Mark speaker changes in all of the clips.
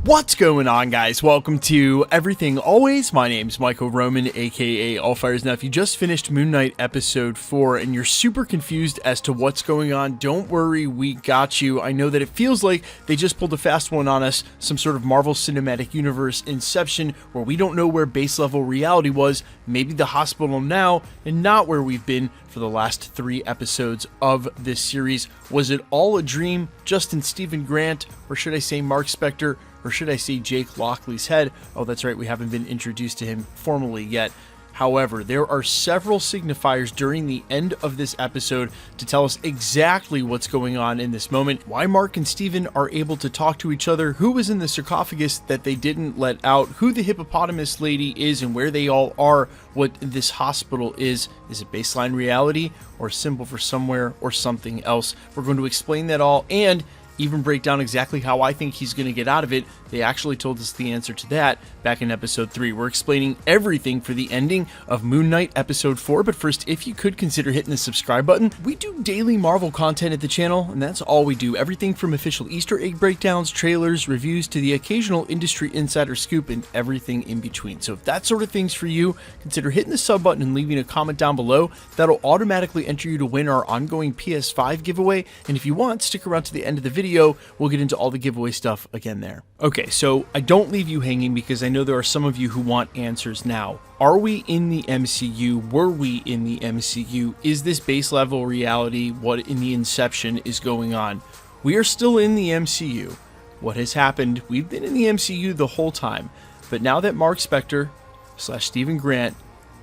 Speaker 1: What's going on, guys? Welcome to Everything Always. My name's Michael Roman, aka Allfires. Now, if you just finished Moon Knight episode 4 and you're super confused as to what's going on, don't worry, we got you. I know that it feels like they just pulled a fast one on us, some sort of Marvel Cinematic Universe Inception, where we don't know where base level reality was, maybe the hospital now, and not where we've been for the last 3 episodes of this series. Was it all a dream, just in Stephen Grant, or should I say Mark Spector, or should I say Jake Lockley's head? Oh, that's right, we haven't been introduced to him formally yet. However, there are several signifiers during the end of this episode to tell us exactly what's going on in this moment, why Mark and Steven are able to talk to each other, who was in the sarcophagus that they didn't let out, who the hippopotamus lady is and where they all are, what this hospital is it baseline reality, or a symbol for somewhere, or something else? We're going to explain that all, and even break down exactly how I think he's going to get out of it. They actually told us the answer to that back in episode 3. We're explaining everything for the ending of Moon Knight episode 4, but first, if you could consider hitting the subscribe button. We do daily Marvel content at the channel, and that's all we do. Everything from official Easter egg breakdowns, trailers, reviews, to the occasional industry insider scoop, and everything in between. So if that sort of thing's for you, consider hitting the sub button and leaving a comment down below. That'll automatically enter you to win our ongoing PS5 giveaway, and if you want, stick around to the end of the video. We'll get into all the giveaway stuff again there. Okay, so I don't leave you hanging because I know there are some of you who want answers now. Are we in the MCU? Were we in the MCU? Is this base level reality what in the Inception is going on? We are still in the MCU. What has happened? We've been in the MCU the whole time, but now that Mark Spector / Stephen Grant,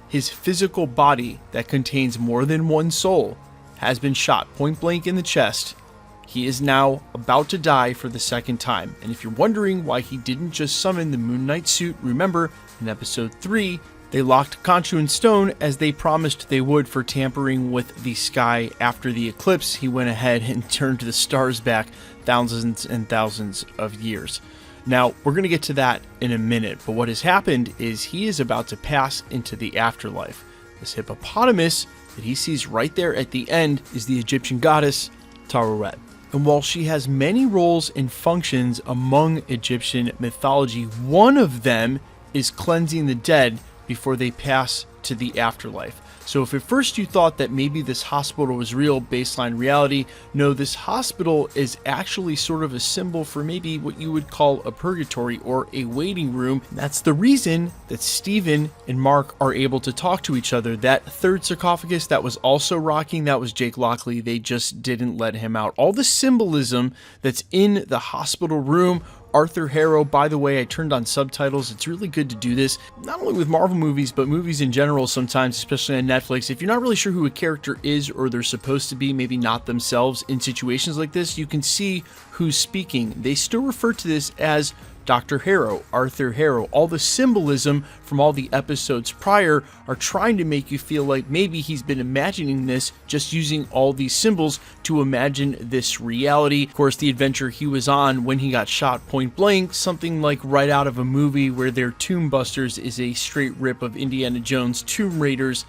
Speaker 1: his physical body that contains more than one soul, has been shot point blank in the chest, he is now about to die for the second time. And if you're wondering why he didn't just summon the Moon Knight suit, remember, in episode 3, they locked Khonshu in stone as they promised they would for tampering with the sky after the eclipse. He went ahead and turned the stars back thousands and thousands of years. Now, we're going to get to that in a minute, but what has happened is he is about to pass into the afterlife. This hippopotamus that he sees right there at the end is the Egyptian goddess Taweret. And while she has many roles and functions among Egyptian mythology, one of them is cleansing the dead before they pass to the afterlife. So if at first you thought that maybe this hospital was real, baseline reality, no, this hospital is actually sort of a symbol for maybe what you would call a purgatory or a waiting room. And that's the reason that Steven and Mark are able to talk to each other. That third sarcophagus that was also rocking, that was Jake Lockley. They just didn't let him out. All the symbolism that's in the hospital room. Arthur Harrow, by the way, I turned on subtitles. It's really good to do this, not only with Marvel movies, but movies in general sometimes, especially on Netflix. If you're not really sure who a character is or they're supposed to be, maybe not themselves in situations like this, you can see who's speaking. They still refer to this as Dr. Harrow, Arthur Harrow. All the symbolism from all the episodes prior are trying to make you feel like maybe he's been imagining this, just using all these symbols to imagine this reality. Of course, the adventure he was on when he got shot point blank, something like right out of a movie where their Tomb Busters is a straight rip of Indiana Jones' Tomb Raiders.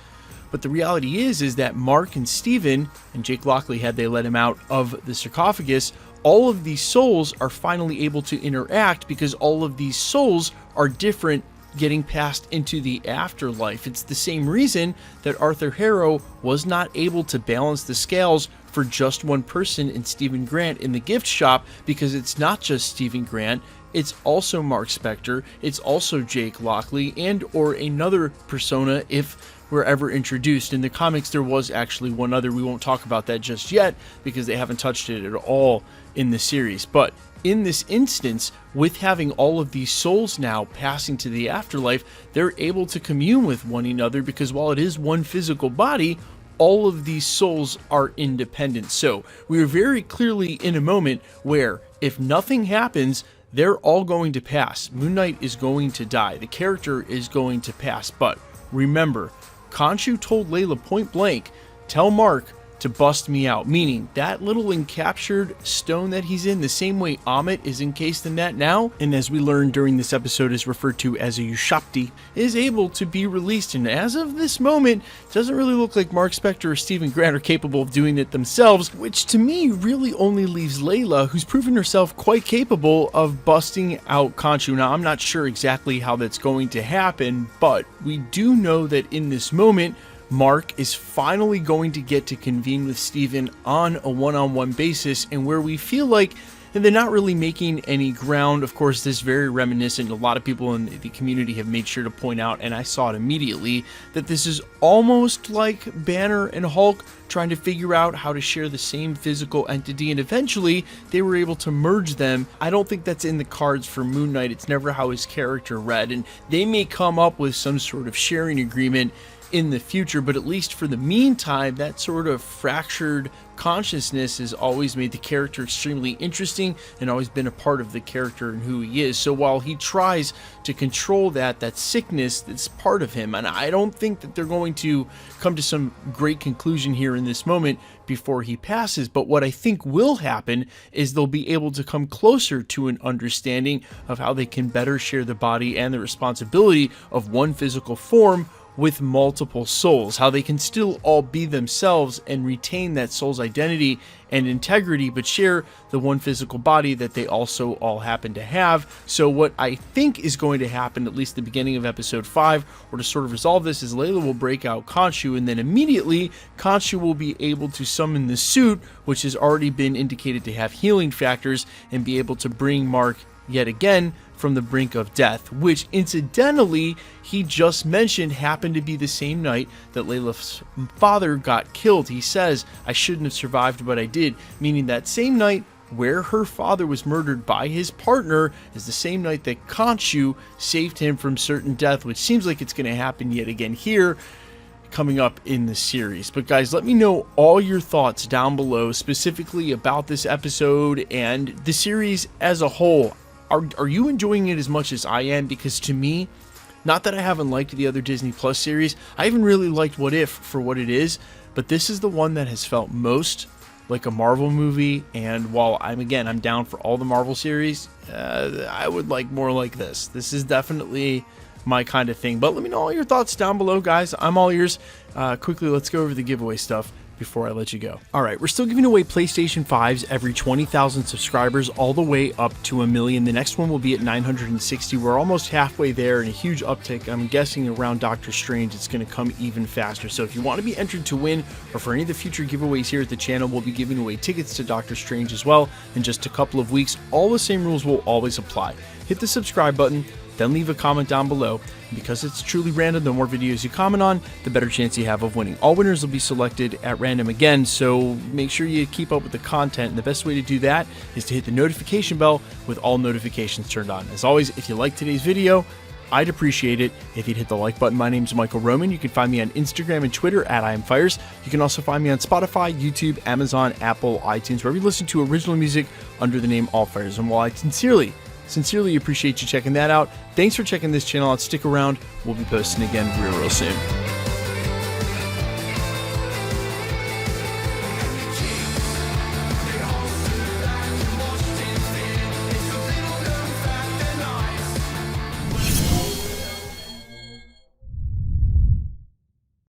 Speaker 1: But the reality is that Mark and Steven, and Jake Lockley had they let him out of the sarcophagus, all of these souls are finally able to interact because all of these souls are different getting passed into the afterlife. It's the same reason that Arthur Harrow was not able to balance the scales for just one person in Stephen Grant in the gift shop, because it's not just Stephen Grant, it's also Mark Spector, it's also Jake Lockley, and or another persona if we're ever introduced. In the comics, there was actually one other. We won't talk about that just yet because they haven't touched it at all in the series. But in this instance, with having all of these souls now passing to the afterlife, they're able to commune with one another because while it is one physical body, all of these souls are independent. So we are very clearly in a moment where if nothing happens, they're all going to pass. Moon Knight is going to die. The character is going to pass. But remember, Khonshu told Layla point blank, tell Mark to bust me out, meaning that little encaptured stone that he's in, the same way Amit is encased in that now, and as we learned during this episode is referred to as a Ushapti, is able to be released. And as of this moment, it doesn't really look like Mark Spector or Stephen Grant are capable of doing it themselves, which to me really only leaves Layla, who's proven herself quite capable of busting out Khonshu. Now, I'm not sure exactly how that's going to happen, but we do know that in this moment, Mark is finally going to get to convene with Steven on a one-on-one basis, and where we feel like they're not really making any ground. Of course, this is very reminiscent. A lot of people in the community have made sure to point out, and I saw it immediately, that this is almost like Banner and Hulk trying to figure out how to share the same physical entity, and eventually they were able to merge them. I don't think that's in the cards for Moon Knight. It's never how his character read, and they may come up with some sort of sharing agreement in the future, but at least for the meantime, that sort of fractured consciousness has always made the character extremely interesting and always been a part of the character and who he is. So while he tries to control that sickness that's part of him, and I don't think that they're going to come to some great conclusion here in this moment before he passes, but what I think will happen is they'll be able to come closer to an understanding of how they can better share the body and the responsibility of one physical form with multiple souls, how they can still all be themselves and retain that soul's identity and integrity, but share the one physical body that they also all happen to have. So what I think is going to happen, at least the beginning of episode 5, or to sort of resolve this, is Layla will break out Khonshu, and then immediately Khonshu will be able to summon the suit, which has already been indicated to have healing factors, and be able to bring Mark yet again from the brink of death, which incidentally he just mentioned happened to be the same night that Layla's father got killed. He says, "I shouldn't have survived, but I did," meaning that same night where her father was murdered by his partner is the same night that Khonshu saved him from certain death, which seems like it's going to happen yet again here coming up in the series. But guys, let me know all your thoughts down below, specifically about this episode and the series as a whole. Are you enjoying it as much as I am? Because to me, not that I haven't liked the other Disney Plus series, I even really liked What If for what it is, but this is the one that has felt most like a Marvel movie. And while I'm down for all the Marvel series, I would like more like this. This is definitely my kind of thing. But let me know all your thoughts down below, guys. I'm all ears. Quickly, let's go over the giveaway stuff before I let you go. All right, we're still giving away PlayStation 5s every 20,000 subscribers all the way up to 1 million. The next one will be at 960. We're almost halfway there, and a huge uptick. I'm guessing around Doctor Strange, it's going to come even faster. So if you want to be entered to win, or for any of the future giveaways here at the channel, we'll be giving away tickets to Doctor Strange as well in just a couple of weeks. All the same rules will always apply. Hit the subscribe button, then leave a comment down below. Because it's truly random, the more videos you comment on, the better chance you have of winning. All winners will be selected at random again, so make sure you keep up with the content, and the best way to do that is to hit the notification bell with all notifications turned on. As always, if you liked today's video, I'd appreciate it if you'd hit the like button. My name's Michael Roman. You can find me on Instagram and Twitter at IamFires. You can also find me on Spotify, YouTube, Amazon, Apple, iTunes, wherever you listen to original music under the name AllFires. And while I sincerely appreciate you checking that out, thanks for checking this channel out. Stick around. We'll be posting again real soon.